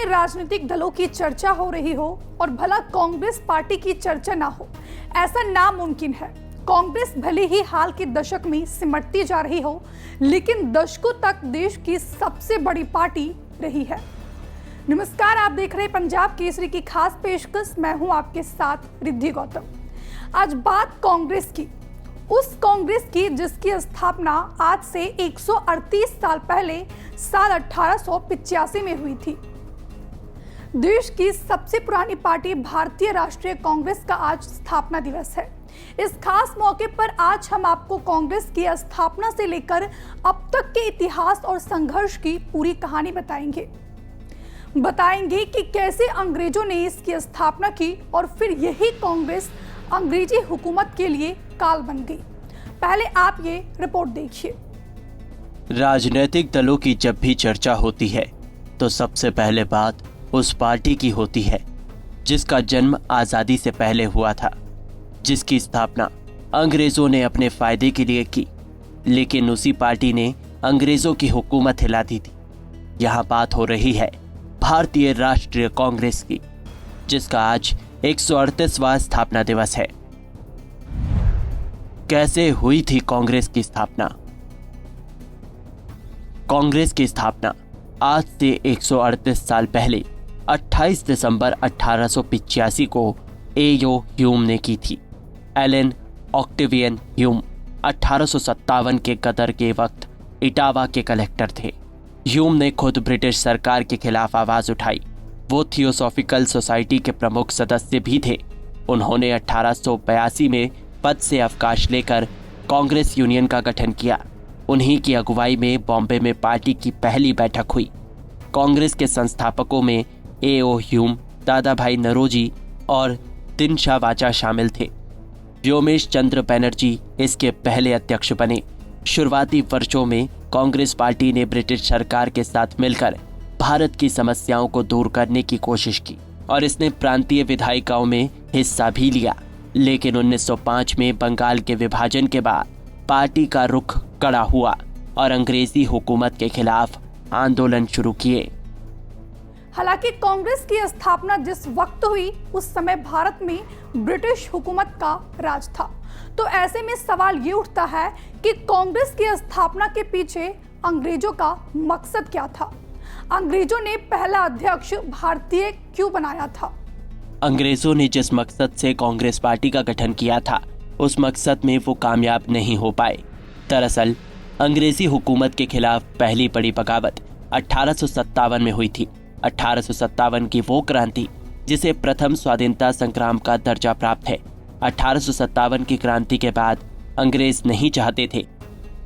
में राजनीतिक दलों की चर्चा हो रही हो और भला कांग्रेस पार्टी की चर्चा ना हो, ऐसा नामुमकिन है। कांग्रेस भले ही हाल के दशक में सिमटती जा रही हो, लेकिन दशकों तक देश की सबसे बड़ी पार्टी रही है। नमस्कार, आप देख रहे हैं पंजाब केसरी की खास पेशकश। मैं हूं आपके साथ रिद्धि गौतम। आज बात कांग्रेस की, उस कांग्रेस की जिसकी स्थापना आज से 138 साल पहले साल 1885 में हुई थी। देश की सबसे पुरानी पार्टी भारतीय राष्ट्रीय कांग्रेस का आज स्थापना दिवस है। इस खास मौके पर आज हम आपको कांग्रेस की स्थापना से लेकर अब तक के इतिहास और संघर्ष की पूरी कहानी बताएंगे कि कैसे अंग्रेजों ने इसकी स्थापना की और फिर यही कांग्रेस अंग्रेजी हुकूमत के लिए काल बन गई। पहले आप ये रिपोर्ट देखिए। राजनीतिक दलों की जब भी चर्चा होती है तो सबसे पहले बात उस पार्टी की होती है जिसका जन्म आजादी से पहले हुआ था, जिसकी स्थापना अंग्रेजों ने अपने फायदे के लिए की, लेकिन उसी पार्टी ने अंग्रेजों की हुकूमत हिला दी थी। यहाँ बात हो रही है भारतीय राष्ट्रीय कांग्रेस की, जिसका आज 138वां स्थापना दिवस है। कैसे हुई थी कांग्रेस की स्थापना? कांग्रेस की स्थापना आज से 138 साल पहले 28 दिसंबर 1885 को ए.ओ. ह्यूम ने की थी। एलन ऑक्टेवियन ह्यूम 1857 के गदर के वक्त इटावा के कलेक्टर थे। ह्यूम ने खुद ब्रिटिश सरकार के खिलाफ आवाज उठाई। वो थियोसॉफिकल सोसाइटी के प्रमुख सदस्य भी थे। उन्होंने 1882 में पद से अवकाश लेकर कांग्रेस यूनियन का गठन किया। उन्हीं की अगुवाई में बॉम्बे में पार्टी की पहली बैठक हुई। कांग्रेस के संस्थापकों में ए.ओ. ह्यूम, दादा भाई नरोजी और दिनशा वाचा शामिल थे। व्योमेश चंद्र बनर्जी इसके पहले अध्यक्ष बने। शुरुआती वर्षों में कांग्रेस पार्टी ने ब्रिटिश सरकार के साथ मिलकर भारत की समस्याओं को दूर करने की कोशिश की और इसने प्रांतीय विधायिकाओं में हिस्सा भी लिया। लेकिन 1905 में बंगाल के विभाजन के बाद पार्टी का रुख कड़ा हुआ और अंग्रेजी हुकूमत के खिलाफ आंदोलन शुरू किए। हालांकि कांग्रेस की स्थापना जिस वक्त हुई उस समय भारत में ब्रिटिश हुकूमत का राज था, तो ऐसे में सवाल ये उठता है कि कांग्रेस की स्थापना के पीछे अंग्रेजों का मकसद क्या था? अंग्रेजों ने पहला अध्यक्ष भारतीय क्यों बनाया था? अंग्रेजों ने जिस मकसद से कांग्रेस पार्टी का गठन किया था, उस मकसद में वो कामयाब नहीं हो पाए। दरअसल अंग्रेजी हुकूमत के खिलाफ पहली बड़ी बगावत 1857 में हुई थी। 1857 की वो क्रांति जिसे प्रथम स्वाधीनता संग्राम का दर्जा प्राप्त है। 1857 की क्रांति के बाद अंग्रेज नहीं चाहते थे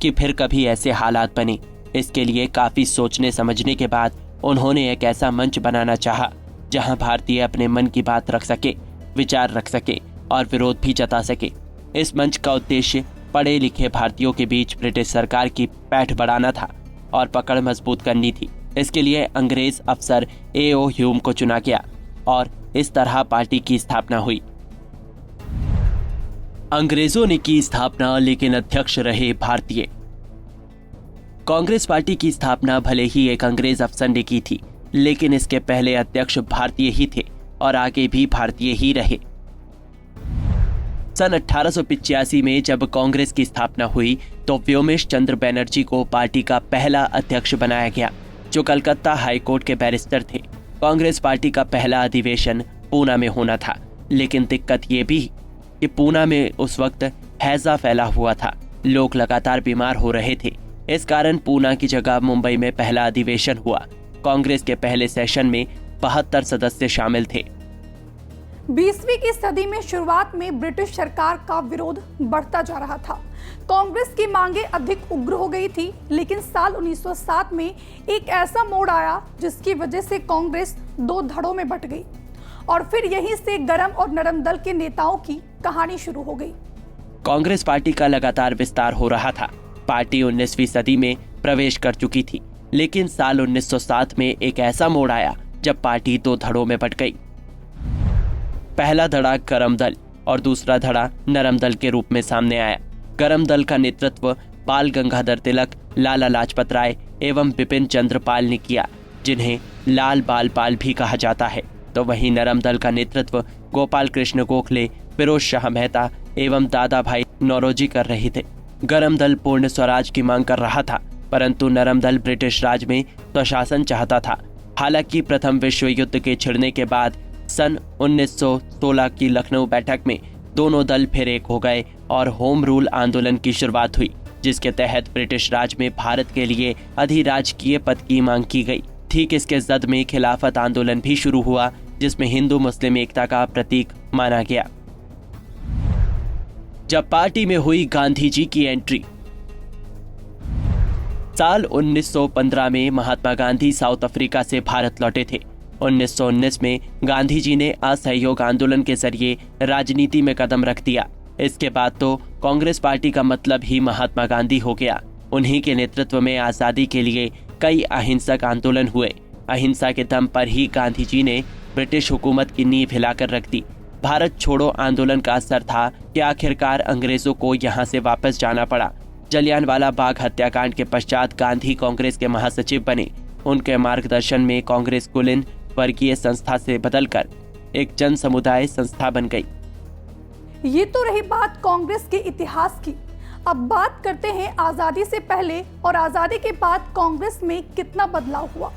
कि फिर कभी ऐसे हालात बने। इसके लिए काफी सोचने समझने के बाद उन्होंने एक ऐसा मंच बनाना चाहा जहां भारतीय अपने मन की बात रख सके, विचार रख सके और विरोध भी जता सके। इस मंच का उद्देश्य पढ़े लिखे भारतीयों के बीच ब्रिटिश सरकार की पैठ बढ़ाना था और पकड़ मजबूत करनी थी। इसके लिए अंग्रेज अफसर ए.ओ. ह्यूम को चुना गया और इस तरह पार्टी की स्थापना हुई। अंग्रेजों ने की स्थापना, लेकिन अध्यक्ष रहे भारतीय। कांग्रेस पार्टी की स्थापना भले ही एक अंग्रेज अफसर ने की थी, लेकिन इसके पहले अध्यक्ष भारतीय ही थे और आगे भी भारतीय ही रहे। सन 1885 में जब कांग्रेस की स्थापना हुई तो व्योमेश चंद्र बनर्जी को पार्टी का पहला अध्यक्ष बनाया गया, जो कलकत्ता हाईकोर्ट के बैरिस्टर थे। कांग्रेस पार्टी का पहला अधिवेशन पूना में होना था, लेकिन दिक्कत ये भी कि पूना में उस वक्त हैजा फैला हुआ था। लोग लगातार बीमार हो रहे थे। इस कारण पूना की जगह मुंबई में पहला अधिवेशन हुआ। कांग्रेस के पहले सेशन में 72 सदस्य शामिल थे। 20वीं की सदी में शुरुआत में ब्रिटिश सरकार का विरोध बढ़ता जा रहा था। कांग्रेस की मांगे अधिक उग्र हो गई थी, लेकिन साल 1907 में एक ऐसा मोड़ आया जिसकी वजह से कांग्रेस दो धड़ों में बट गई और फिर यहीं से गरम और नरम दल के नेताओं की कहानी शुरू हो गई। कांग्रेस पार्टी का लगातार विस्तार हो रहा था। पार्टी 19वीं सदी में प्रवेश कर चुकी थी, लेकिन साल 1907 में एक ऐसा मोड़ आया जब पार्टी दो धड़ों में बट गई। पहला धड़ा गरम दल और दूसरा धड़ा नरम दल के रूप में सामने आया। गरम दल का नेतृत्व बाल गंगाधर तिलक, लाला लाजपत राय एवं बिपिन चंद्र पाल ने किया, जिन्हें लाल बाल पाल भी कहा जाता है, तो वहीं नरम दल का नेतृत्व गोपाल कृष्ण गोखले, फिरोज शाह मेहता एवं दादा भाई नौरोजी कर रहे थे। गरम दल पूर्ण स्वराज की मांग कर रहा था, परंतु नरम दल ब्रिटिश राज में स्वशासन चाहता था। हालांकि प्रथम विश्व युद्ध के छिड़ने के बाद सन 1916 की लखनऊ बैठक में दोनों दल फिर एक हो गए और होम रूल आंदोलन की शुरुआत हुई, जिसके तहत ब्रिटिश राज में भारत के लिए अधिराजकीय पद की मांग की गई। ठीक इसके जद में खिलाफत आंदोलन भी शुरू हुआ, जिसमें हिंदू मुस्लिम एकता का प्रतीक माना गया। जब पार्टी में हुई गांधी जी की एंट्री। साल 1915 में महात्मा गांधी साउथ अफ्रीका से भारत लौटे थे। 1919 में गांधी जी ने असहयोग आंदोलन के जरिए राजनीति में कदम रख दिया। इसके बाद तो कांग्रेस पार्टी का मतलब ही महात्मा गांधी हो गया। उन्हीं के नेतृत्व में आजादी के लिए कई अहिंसक आंदोलन हुए। अहिंसा के दम पर ही गांधी जी ने ब्रिटिश हुकूमत की नींव हिलाकर रख दी। भारत छोड़ो आंदोलन का असर था कि आखिरकार अंग्रेजों को यहाँ से वापस जाना पड़ा। जलियांवाला बाग हत्याकांड के पश्चात गांधी कांग्रेस के महासचिव बने। उनके मार्गदर्शन में कांग्रेस कुलीन वर्गीय संस्था से बदलकर एक जन समुदाय संस्था बन गई। ये तो रही बात कांग्रेस के इतिहास की। अब बात करते हैं आजादी से पहले और आजादी के बाद कांग्रेस में कितना बदलाव हुआ।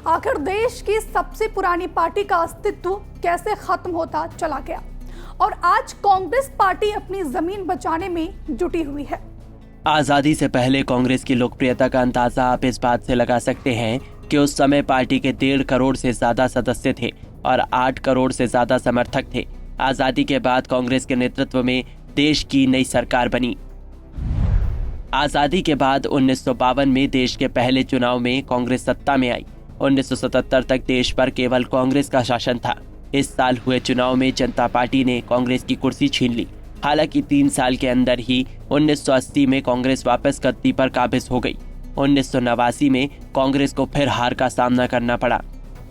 आखिर देश की सबसे पुरानी पार्टी का अस्तित्व कैसे खत्म होता चला गया और आज कांग्रेस पार्टी अपनी जमीन बचाने में जुटी हुई है। आजादी से पहले कांग्रेस की लोकप्रियता का अंदाजा आप इस बात से लगा सकते हैं कि उस समय पार्टी के 1.5 करोड़ से ज्यादा सदस्य थे और 8 करोड़ से ज्यादा समर्थक थे। आजादी के बाद कांग्रेस के नेतृत्व में देश की नई सरकार बनी। आजादी के बाद 1952 में देश के पहले चुनाव में कांग्रेस सत्ता में आई। 1977 तक देश पर केवल कांग्रेस का शासन था। इस साल हुए चुनाव में जनता पार्टी ने कांग्रेस की कुर्सी छीन ली। हालांकि 3 साल के अंदर ही 1980 में कांग्रेस वापस गद्दी पर काबिज हो गई। 1989 में कांग्रेस को फिर हार का सामना करना पड़ा,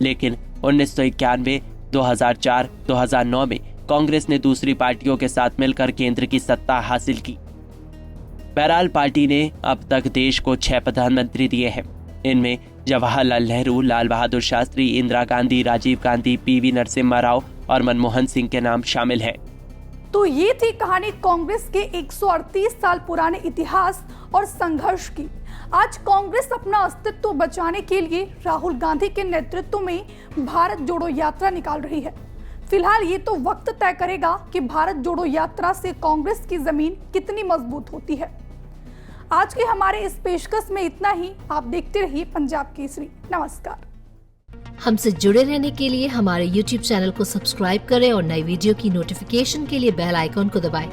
लेकिन 1991, 2004, 2009 में कांग्रेस ने दूसरी पार्टियों के साथ मिलकर केंद्र की सत्ता हासिल की। बहरहाल पार्टी ने अब तक देश को 6 प्रधानमंत्री दिए हैं। इनमें जवाहरलाल नेहरू, लाल बहादुर शास्त्री, इंदिरा गांधी, राजीव गांधी, पीवी नरसिम्हा राव और मनमोहन सिंह के नाम शामिल हैं। तो ये थी कहानी कांग्रेस के 138 साल पुराने इतिहास और संघर्ष की। आज कांग्रेस अपना अस्तित्व बचाने के लिए राहुल गांधी के नेतृत्व में भारत जोड़ो यात्रा निकाल रही है। फिलहाल ये तो वक्त तय करेगा कि भारत जोड़ो यात्रा से कांग्रेस की जमीन कितनी मजबूत होती है। आज के हमारे इस पेशकश में इतना ही। आप देखते रहिए पंजाब केसरी। नमस्कार। हमसे जुड़े रहने के लिए हमारे YouTube चैनल को सब्सक्राइब करें और नई वीडियो की नोटिफिकेशन के लिए बेल आइकॉन को दबाएं।